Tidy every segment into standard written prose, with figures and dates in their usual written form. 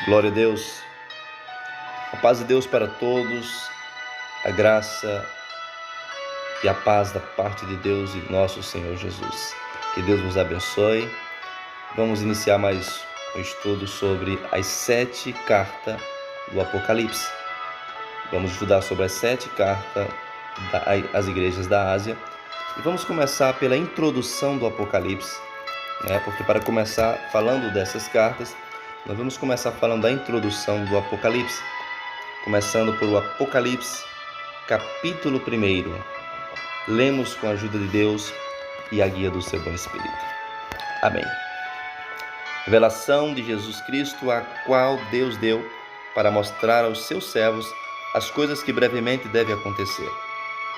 Glória a Deus, a paz de Deus para todos, a graça e a paz da parte de Deus e nosso Senhor Jesus. Que Deus vos abençoe. Vamos iniciar mais um estudo sobre as 7 cartas do Apocalipse. Vamos estudar sobre as 7 cartas às igrejas da Ásia e vamos começar pela introdução do Apocalipse, porque para começar falando dessas cartas, nós vamos começar falando da introdução do Apocalipse, começando por o Apocalipse, capítulo 1. Lemos com a ajuda de Deus e a guia do seu bom Espírito. Amém. Revelação de Jesus Cristo, a qual Deus deu para mostrar aos seus servos as coisas que brevemente devem acontecer.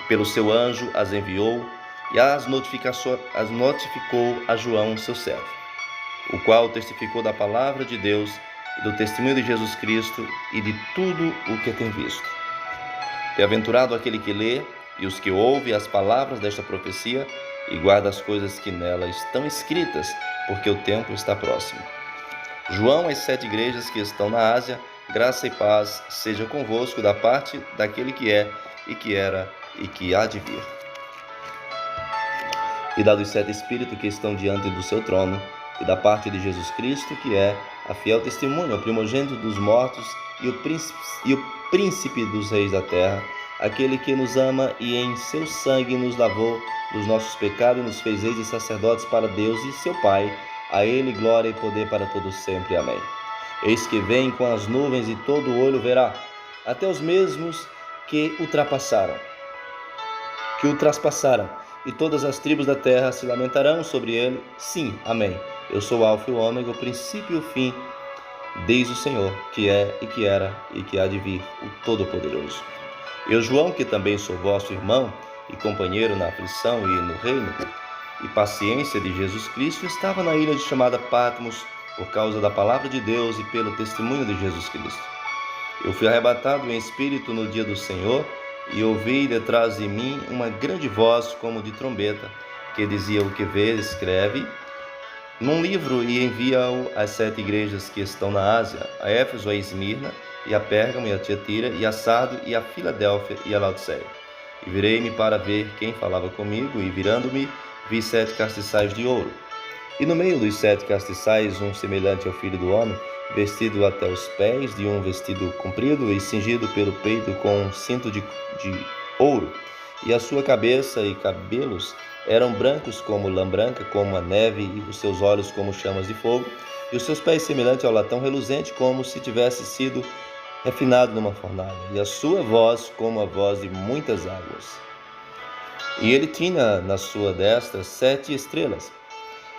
Pelo seu anjo as enviou e as notificou a João, seu servo, o qual testificou da palavra de Deus e do testemunho de Jesus Cristo e de tudo o que tem visto. Bem-aventurado aquele que lê e os que ouvem as palavras desta profecia e guarda as coisas que nela estão escritas, porque o tempo está próximo. João, às 7 igrejas que estão na Ásia, graça e paz seja convosco da parte daquele que é, e que era, e que há de vir. E da dos 7 espíritos que estão diante do seu trono, e da parte de Jesus Cristo, que é a fiel testemunha, o primogênito dos mortos e o príncipe dos reis da terra, aquele que nos ama e em seu sangue nos lavou dos nossos pecados e nos fez reis e sacerdotes para Deus e seu Pai. A ele glória e poder para todos sempre. Amém. Eis que vem com as nuvens e todo olho verá, até os mesmos que o trapassaram, e todas as tribos da terra se lamentarão sobre ele. Sim, amém. Eu sou o Alfa e o Ômega, o princípio e o fim, diz o Senhor, que é e que era e que há de vir, o Todo-Poderoso. Eu, João, que também sou vosso irmão e companheiro na aflição e no reino e paciência de Jesus Cristo, estava na ilha chamada Patmos por causa da palavra de Deus e pelo testemunho de Jesus Cristo. Eu fui arrebatado em espírito no dia do Senhor e ouvi detrás de mim uma grande voz como de trombeta, que dizia: o que vês, escreve num livro e envia-o às 7 igrejas que estão na Ásia, a Éfeso, a Esmirna, e a Pérgamo, e a Tiatira, e a Sardo, e a Filadélfia, e a Laodiceia. E virei-me para ver quem falava comigo, e virando-me, vi 7 castiçais de ouro. E no meio dos 7 castiçais, um semelhante ao Filho do Homem, vestido até os pés de um vestido comprido e cingido pelo peito com um cinto de ouro, e a sua cabeça e cabelos eram brancos como lã branca, como a neve, e os seus olhos como chamas de fogo, e os seus pés semelhantes ao latão reluzente, como se tivesse sido refinado numa fornalha, e a sua voz como a voz de muitas águas. E ele tinha na sua destra 7 estrelas,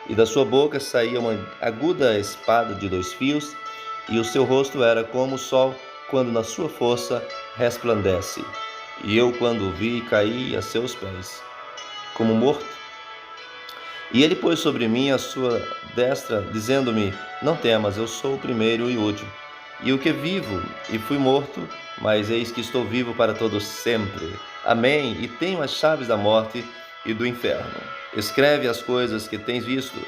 e da sua boca saía uma aguda espada de 2 fios, e o seu rosto era como o sol, quando na sua força resplandece. E eu, quando o vi, caí a seus pés, como morto. E ele pôs sobre mim a sua destra, dizendo-me: não temas, eu sou o primeiro e o último, e o que vivo, e fui morto, mas eis que estou vivo para todo sempre. Amém. E tenho as chaves da morte e do inferno. Escreve as coisas que tens visto,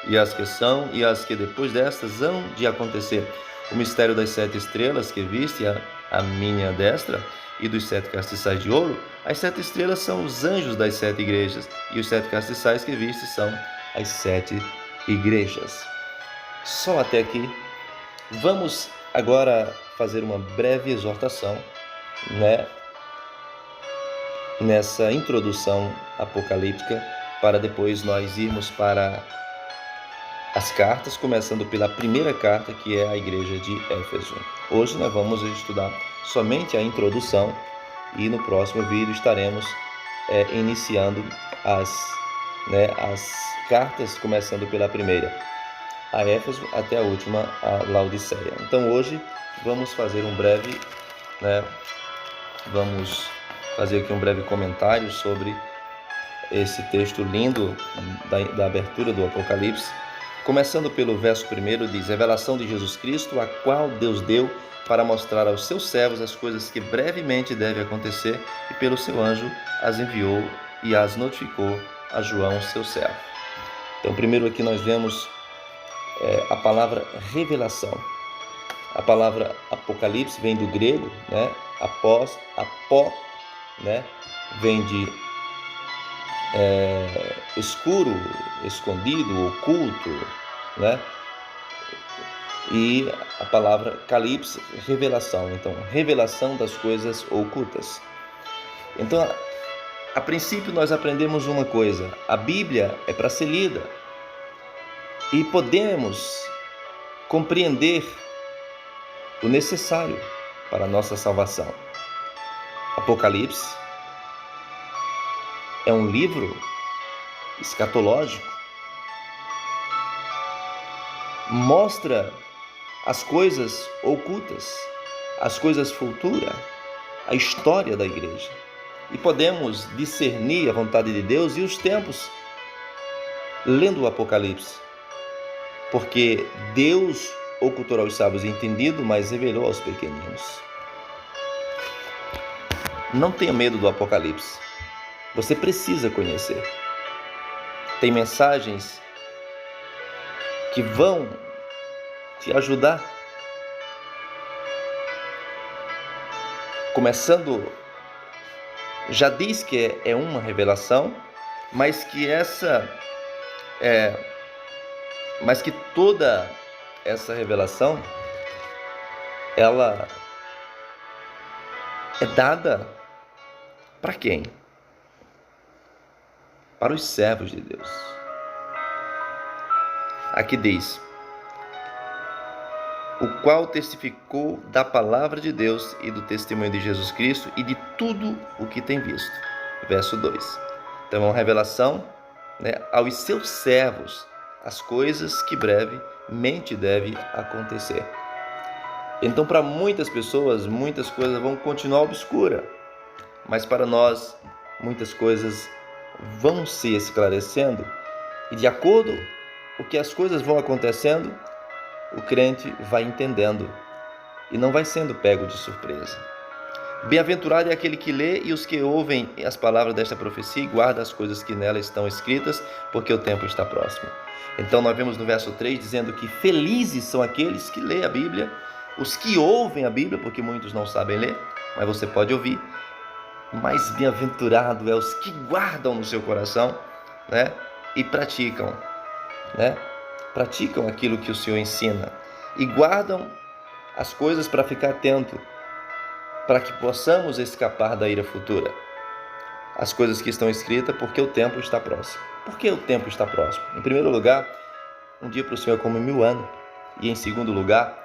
e as que são, e as que depois destas hão de acontecer. O mistério das 7 estrelas que viste à minha destra, e dos 7 castiçais de ouro. As 7 estrelas são os anjos das 7 igrejas, e os 7 castiçais que viste são as 7 igrejas. Só até aqui. Vamos agora fazer uma breve exortação, nessa introdução apocalíptica, para depois nós irmos para as cartas, começando pela primeira carta, que é a igreja de Éfeso. Hoje nós vamos estudar somente a introdução e no próximo vídeo estaremos iniciando as cartas, começando pela primeira, a Éfeso, até a última, a Laodiceia. Então hoje vamos fazer vamos fazer aqui um breve comentário sobre esse texto lindo da abertura do Apocalipse. Começando pelo verso 1, diz: revelação de Jesus Cristo, a qual Deus deu para mostrar aos seus servos as coisas que brevemente devem acontecer, e pelo seu anjo as enviou e as notificou a João, seu servo. Então, primeiro aqui nós vemos a palavra revelação. A palavra Apocalipse vem do grego, né? Apó, né? Vem de escuro, escondido, oculto, né? E a palavra Calipse, revelação. Então, revelação das coisas ocultas. Então, a princípio nós aprendemos uma coisa: a Bíblia é para ser lida e podemos compreender o necessário para a nossa salvação. Apocalipse é um livro escatológico, mostra as coisas ocultas, as coisas futuras, a história da igreja. E podemos discernir a vontade de Deus e os tempos lendo o Apocalipse, porque Deus ocultou aos sábios entendido, mas revelou aos pequeninos. Não tenha medo do Apocalipse. Você precisa conhecer. Tem mensagens que vão te ajudar. Começando, já diz que é uma revelação, mas que toda essa revelação ela é dada para quem? Para os servos de Deus. Aqui diz: o qual testificou da palavra de Deus e do testemunho de Jesus Cristo e de tudo o que tem visto. Verso 2. Então é uma revelação, né, aos seus servos, as coisas que brevemente devem acontecer. Então, para muitas pessoas, muitas coisas vão continuar obscuras, mas para nós, muitas coisas vão se esclarecendo, e de acordo com o que as coisas vão acontecendo, o crente vai entendendo e não vai sendo pego de surpresa. Bem-aventurado é aquele que lê e os que ouvem as palavras desta profecia e guardam as coisas que nela estão escritas, porque o tempo está próximo. Então nós vemos no verso 3 dizendo que felizes são aqueles que lêem a Bíblia, os que ouvem a Bíblia, porque muitos não sabem ler, mas você pode ouvir. Mais bem-aventurado é os que guardam no seu coração, né? E praticam, né? Praticam aquilo que o Senhor ensina e guardam as coisas para ficar atento, para que possamos escapar da ira futura. As coisas que estão escritas, porque o tempo está próximo. Por que o tempo está próximo? Em primeiro lugar, um dia para o Senhor é como 1000 anos. E em segundo lugar,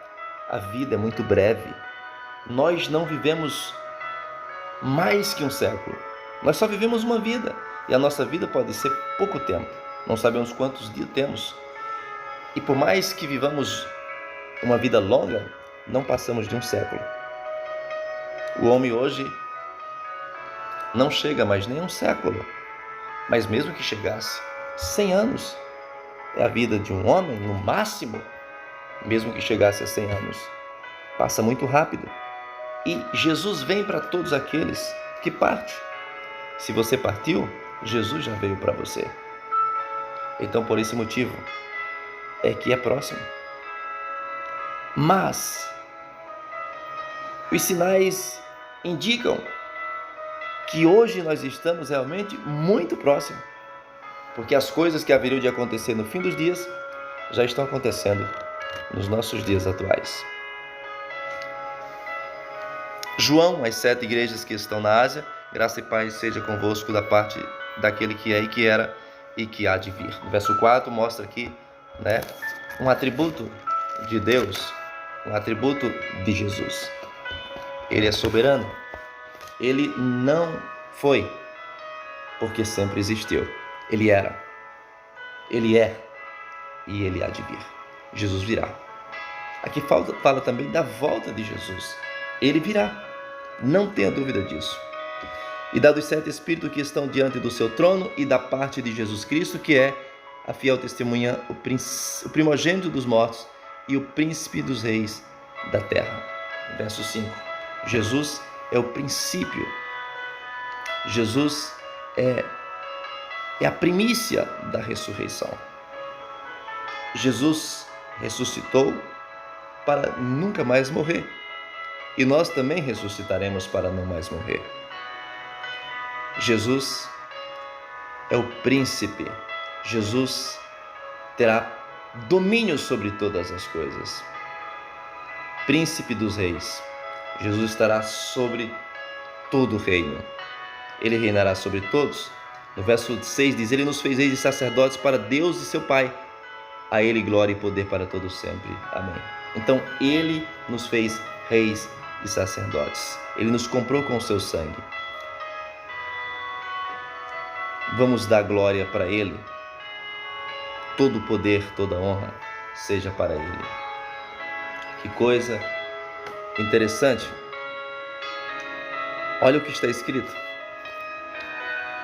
a vida é muito breve. Nós não vivemos mais que um século. Nós só vivemos uma vida. E a nossa vida pode ser pouco tempo. Não sabemos quantos dias temos. E por mais que vivamos uma vida longa, não passamos de um século. O homem hoje não chega mais nem um século, mas mesmo que chegasse 100 anos, é a vida de um homem, no máximo, mesmo que chegasse a 100 anos. Passa muito rápido. E Jesus vem para todos aqueles que partem. Se você partiu, Jesus já veio para você. Então, por esse motivo, é que é próximo. Mas os sinais indicam que hoje nós estamos realmente muito próximos, porque as coisas que haveriam de acontecer no fim dos dias já estão acontecendo nos nossos dias atuais. João, as 7 igrejas que estão na Ásia, graça e paz seja convosco da parte daquele que é e que era e que há de vir. O verso 4 mostra aqui, né, um atributo de Deus, um atributo de Jesus. Ele é soberano. Ele não foi, porque sempre existiu. Ele era, ele é e ele há de vir. Jesus virá. Aqui fala também da volta de Jesus. Ele virá, não tenha dúvida disso. E dá dos 7 Espíritos que estão diante do seu trono e da parte de Jesus Cristo, que é a fiel testemunha, o primogênito dos mortos e o príncipe dos reis da terra. Verso 5. Jesus é o princípio. Jesus é a primícia da ressurreição. Jesus ressuscitou para nunca mais morrer. E nós também ressuscitaremos para não mais morrer. Jesus é o príncipe. Jesus terá domínio sobre todas as coisas. Príncipe dos reis. Jesus estará sobre todo o reino. Ele reinará sobre todos. No verso 6 diz: Ele nos fez reis e sacerdotes para Deus e seu Pai. A Ele glória e poder para todos sempre. Amém. Então, Ele nos fez reis e sacerdotes. Ele nos comprou com o seu sangue. Vamos dar glória para Ele. Todo o poder, toda a honra seja para Ele. Que coisa interessante. Olha o que está escrito.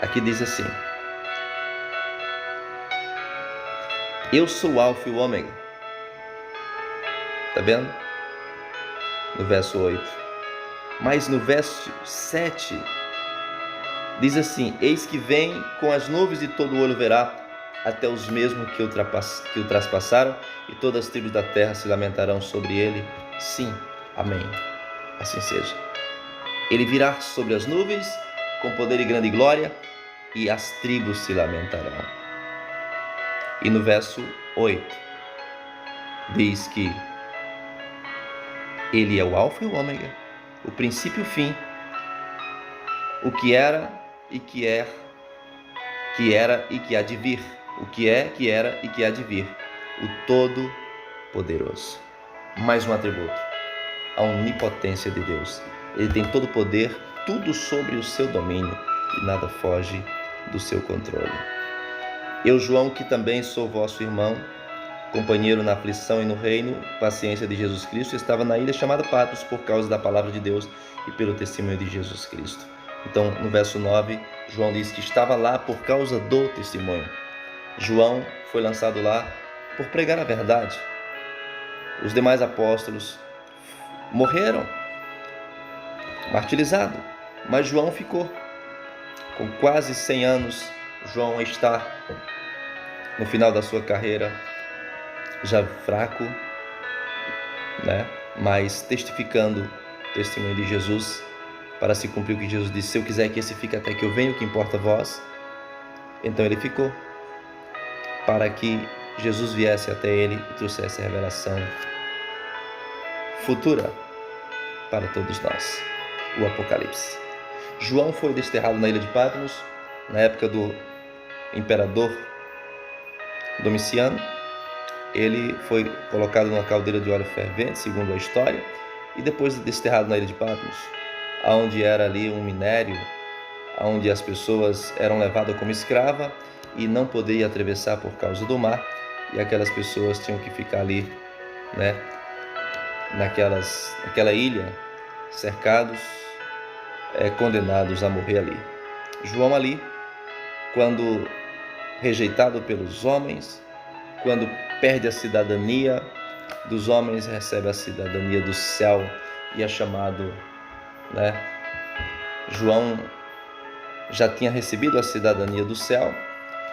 Aqui diz assim: Eu sou o Alfa e o Ômega. Está vendo? No verso 8. Mas no verso 7 diz assim: Eis que vem com as nuvens e todo o olho verá, até os mesmos que o traspassaram, e todas as tribos da terra se lamentarão sobre ele. Sim, amém. Assim seja. Ele virá sobre as nuvens com poder e grande glória, e as tribos se lamentarão. E no verso 8 diz que Ele é o Alfa e o Ômega, o princípio e o fim, o que era e que é, que era e que há de vir, o que é, que era e que há de vir, o Todo-Poderoso. Mais um atributo: a onipotência de Deus. Ele tem todo o poder, tudo sobre o seu domínio, e nada foge do seu controle. Eu, João, que também sou vosso irmão, companheiro na aflição e no reino, paciência de Jesus Cristo, estava na ilha chamada Patmos por causa da palavra de Deus e pelo testemunho de Jesus Cristo. Então, no verso 9, João diz que estava lá por causa do testemunho. João foi lançado lá por pregar a verdade. Os demais apóstolos morreram, martirizados, mas João ficou. Com quase 100 anos, João está no final da sua carreira, já fraco, mas testificando o testemunho de Jesus, para se cumprir o que Jesus disse: se eu quiser que esse fique até que eu venha, o que importa a vós. Então ele ficou, para que Jesus viesse até ele e trouxesse a revelação futura para todos nós, o Apocalipse. João foi desterrado na ilha de Patmos, na época do imperador Domiciano. Ele foi colocado numa caldeira de óleo fervente, segundo a história, e depois desterrado na ilha de Patmos, onde era ali um minério, onde as pessoas eram levadas como escrava e não podiam atravessar por causa do mar, e aquelas pessoas tinham que ficar ali, naquela ilha, cercados, condenados a morrer ali. João ali, quando rejeitado pelos homens, quando perde a cidadania dos homens, recebe a cidadania do céu e é chamado, João já tinha recebido a cidadania do céu,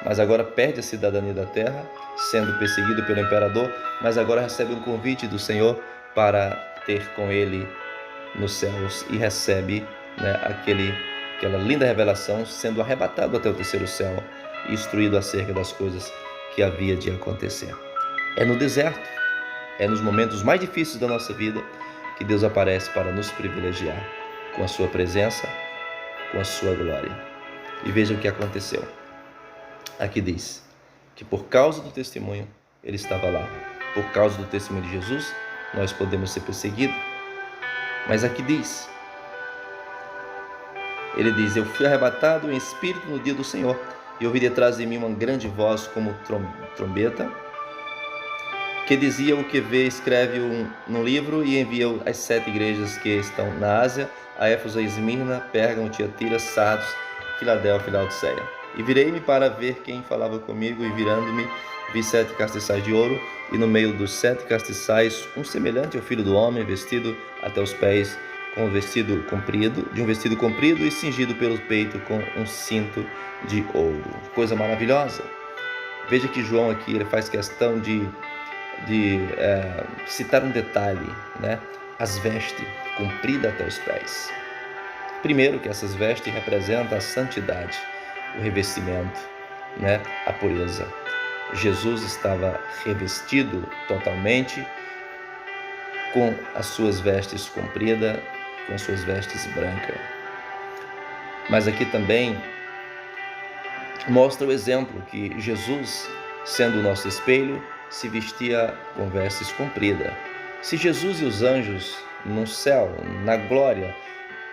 mas agora perde a cidadania da terra, sendo perseguido pelo imperador, mas agora recebe um convite do Senhor para ter com ele nos céus, e recebe aquela linda revelação, sendo arrebatado até o terceiro céu e instruído acerca das coisas que havia de acontecer. É no deserto, é nos momentos mais difíceis da nossa vida que Deus aparece para nos privilegiar com a sua presença, com a sua glória. E veja o que aconteceu. Aqui diz que por causa do testemunho ele estava lá. Por causa do testemunho de Jesus, nós podemos ser perseguidos. Mas aqui diz, ele diz: eu fui arrebatado em espírito no dia do Senhor, e ouvi detrás de mim uma grande voz como trombeta, que dizia: o que vê, escreve no livro e envia às 7 igrejas que estão na Ásia, a Éfeso, a Esmirna, Pérgamo, Tiatira, Sardos, Filadélfia e Laodiceia. E virei-me para ver quem falava comigo, e virando-me, vi 7 castiçais de ouro, e no meio dos 7 castiçais, um semelhante ao Filho do Homem, vestido até os pés com um vestido comprido e cingido pelo peito com um cinto de ouro. Coisa maravilhosa. Veja que João aqui ele faz questão de citar um detalhe, né? As vestes compridas até os pés. Primeiro que essas vestes representam a santidade, o revestimento, né? A pureza. Jesus estava revestido totalmente com as suas vestes compridas, com as suas vestes brancas. Mas aqui também mostra o exemplo que Jesus, sendo o nosso espelho, se vestia com vestes compridas. Se Jesus e os anjos no céu, na glória,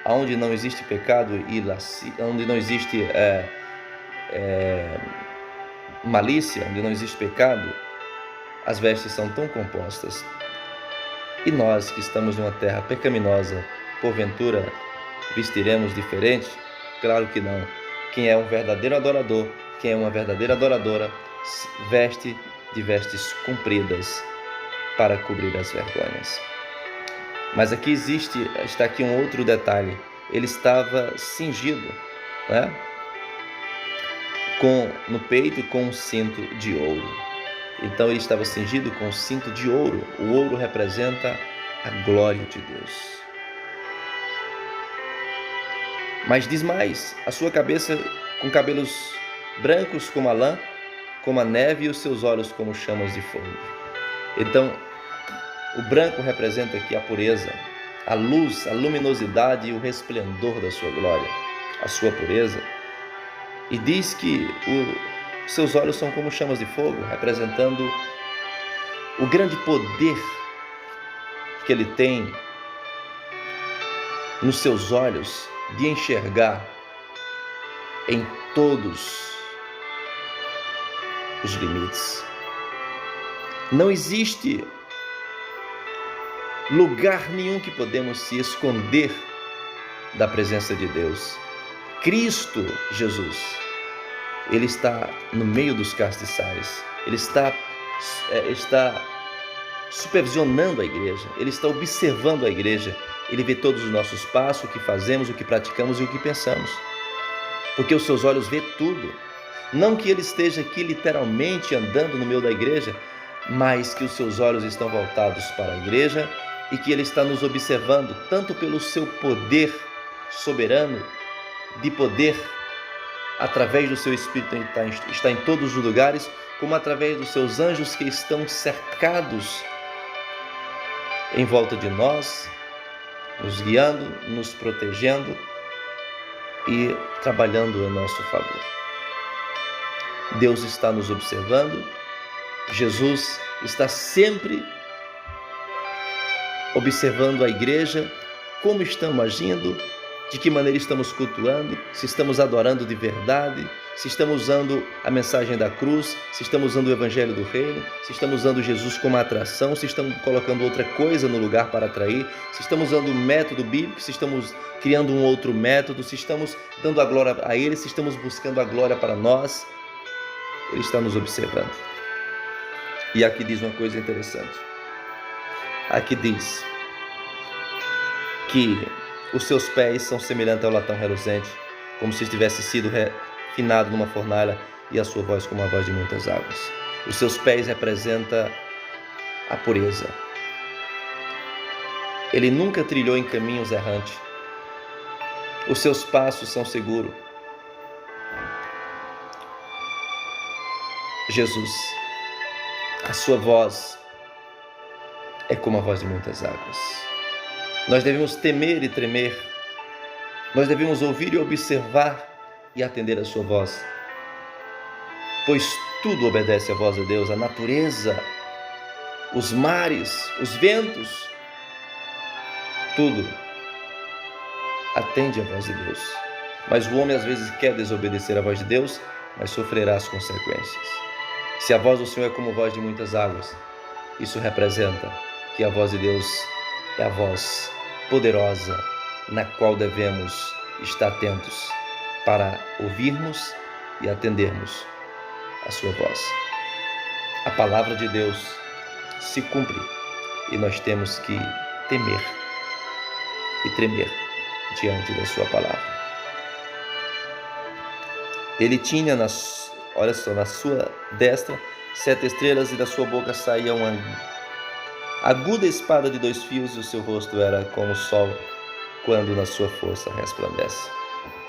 onde não existe pecado e onde não existe malícia, onde não existe pecado, as vestes são tão compostas. E nós que estamos numa terra pecaminosa, porventura vestiremos diferente? Claro que não. Quem é um verdadeiro adorador, quem é uma verdadeira adoradora, veste de vestes compridas para cobrir as vergonhas. Mas aqui está aqui um outro detalhe. Ele estava cingido, né? No peito com um cinto de ouro. Então ele estava cingido com um cinto de ouro. O ouro representa a glória de Deus. Mas diz mais, a sua cabeça com cabelos brancos como a lã, como a neve, e os seus olhos como chamas de fogo. Então, o branco representa aqui a pureza, a luz, a luminosidade e o resplendor da sua glória, a sua pureza. E diz que seus olhos são como chamas de fogo, representando o grande poder que ele tem nos seus olhos de enxergar em todos os limites. Não existe lugar nenhum que podemos se esconder da presença de Deus. Cristo Jesus, Ele está no meio dos castiçais. Ele está supervisionando a igreja. Ele está observando a igreja. Ele vê todos os nossos passos, o que fazemos, o que praticamos e o que pensamos. Porque os seus olhos vê tudo. Não que ele esteja aqui literalmente andando no meio da igreja, mas que os seus olhos estão voltados para a igreja e que ele está nos observando, tanto pelo seu poder soberano, de poder, através do seu Espírito está em todos os lugares, como através dos seus anjos que estão cercados em volta de nós, nos guiando, nos protegendo e trabalhando a nosso favor. Deus está nos observando, Jesus está sempre observando a igreja, como estamos agindo, de que maneira estamos cultuando, se estamos adorando de verdade, se estamos usando a mensagem da cruz, se estamos usando o evangelho do reino, se estamos usando Jesus como atração, se estamos colocando outra coisa no lugar para atrair, se estamos usando um método bíblico, se estamos criando um outro método, se estamos dando a glória a Ele, se estamos buscando a glória para nós. Ele está nos observando. E aqui diz uma coisa interessante. Aqui diz que os seus pés são semelhantes ao latão reluzente, como se tivesse sido refinado numa fornalha, e a sua voz como a voz de muitas águas. Os seus pés representam a pureza. Ele nunca trilhou em caminhos errantes. Os seus passos são seguros. Jesus, a sua voz é como a voz de muitas águas. Nós devemos temer e tremer. Nós devemos ouvir e observar e atender a sua voz. Pois tudo obedece à voz de Deus, a natureza, os mares, os ventos, tudo atende à voz de Deus. Mas o homem às vezes quer desobedecer à voz de Deus, mas sofrerá as consequências. Se a voz do Senhor é como a voz de muitas águas, isso representa que a voz de Deus é a voz poderosa na qual devemos estar atentos para ouvirmos e atendermos a sua voz. A palavra de Deus se cumpre e nós temos que temer e tremer diante da sua palavra. Ele tinha, olha só, na sua destra 7 estrelas, e da sua boca saía uma aguda espada de 2 fios, e o seu rosto era como o sol quando na sua força resplandece.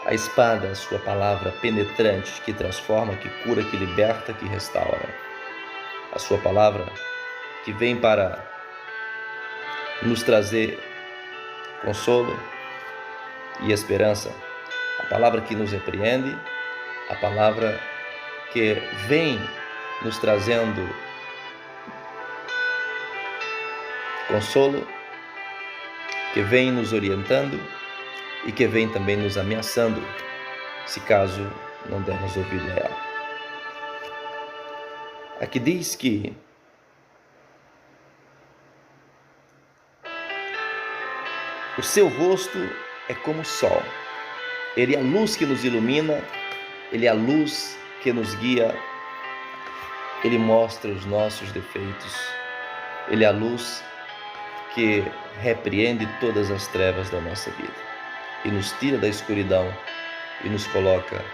A espada, a sua palavra penetrante, que transforma, que cura, que liberta, que restaura. A sua palavra que vem para nos trazer consolo e esperança. A palavra que nos repreende, a palavra que vem nos trazendo consolo, que vem nos orientando e que vem também nos ameaçando, se caso não dermos ouvido a ela. Aqui diz que o seu rosto é como o sol. Ele é a luz que nos ilumina, ele é a luz que nos guia, ele mostra os nossos defeitos, ele é a luz que repreende todas as trevas da nossa vida e nos tira da escuridão e nos coloca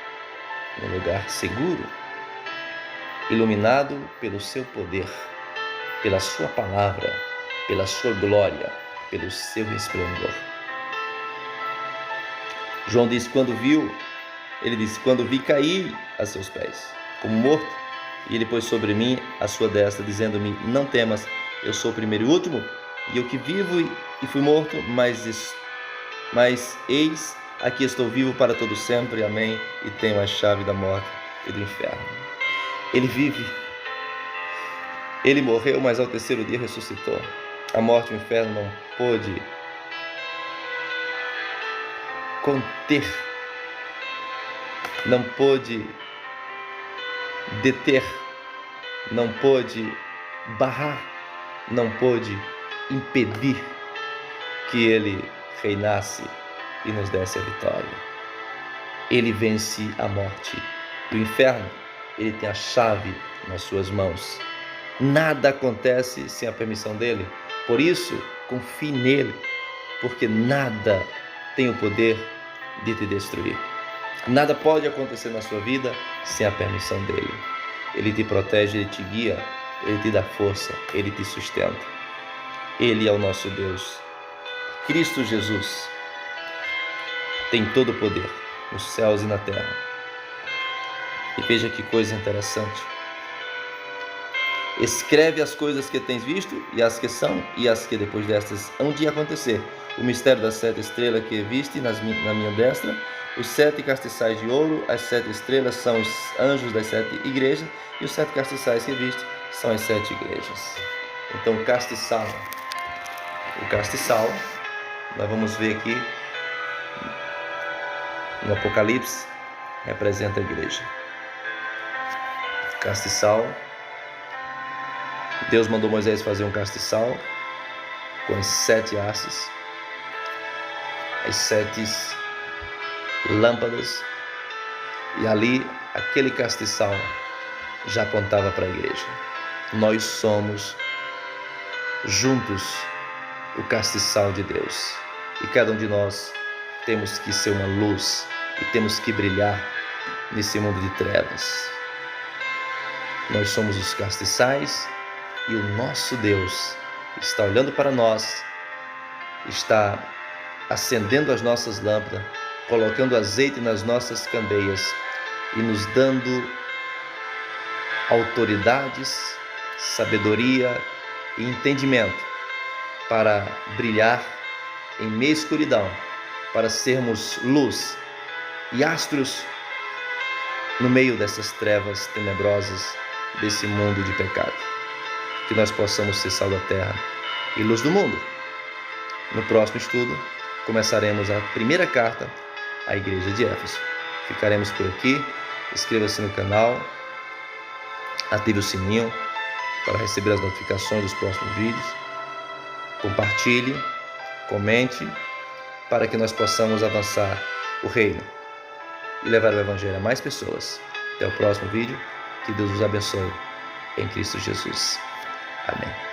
num lugar seguro, iluminado pelo seu poder, pela sua palavra, pela sua glória, pelo seu resplendor. João disse, ele disse, quando vi cair a seus pés, como morto, e ele pôs sobre mim a sua destra, dizendo-me, não temas, eu sou o primeiro e o último, e eu que vivo e fui morto, mas eis, aqui estou vivo para todo sempre, amém, e tenho a chave da morte e do inferno. Ele vive, ele morreu, mas ao terceiro dia ressuscitou. A morte e o inferno não pôde conter, não pôde deter, não pôde barrar, não pôde impedir que ele reinasse e nos desse a vitória. Ele vence a morte do inferno, ele tem a chave nas suas mãos. Nada acontece sem a permissão dele, por isso confie nele, porque nada tem o poder de te destruir. Nada pode acontecer na sua vida sem a permissão dele. Ele te protege, ele te guia, ele te dá força, ele te sustenta. Ele é o nosso Deus. Cristo Jesus tem todo o poder nos céus e na terra. E veja que coisa interessante. Escreve as coisas que tens visto, e as que são, e as que depois destas hão de acontecer. O mistério das 7 estrelas que viste na minha destra, os 7 castiçais de ouro, as 7 estrelas são os anjos das 7 igrejas, e os 7 castiçais que viste são as 7 igrejas. Então, o castiçal, nós vamos ver aqui no Apocalipse, representa a igreja. Castiçal, Deus mandou Moisés fazer um castiçal com as 7 hastes, as 7 lâmpadas, e ali aquele castiçal já apontava para a igreja. Nós somos juntos o castiçal de Deus, e cada um de nós temos que ser uma luz e temos que brilhar nesse mundo de trevas. Nós somos os castiçais e o nosso Deus está olhando para nós, está acendendo as nossas lâmpadas, colocando azeite nas nossas candeias e nos dando autoridades, sabedoria e entendimento para brilhar em meio à escuridão, para sermos luz e astros no meio dessas trevas tenebrosas desse mundo de pecado. Que nós possamos ser sal da terra e luz do mundo. No próximo estudo, começaremos a primeira carta à igreja de Éfeso. Ficaremos por aqui. Inscreva-se no canal, ative o sininho para receber as notificações dos próximos vídeos. Compartilhe, comente, para que nós possamos avançar o reino e levar o evangelho a mais pessoas. Até o próximo vídeo. Que Deus os abençoe em Cristo Jesus. Amém.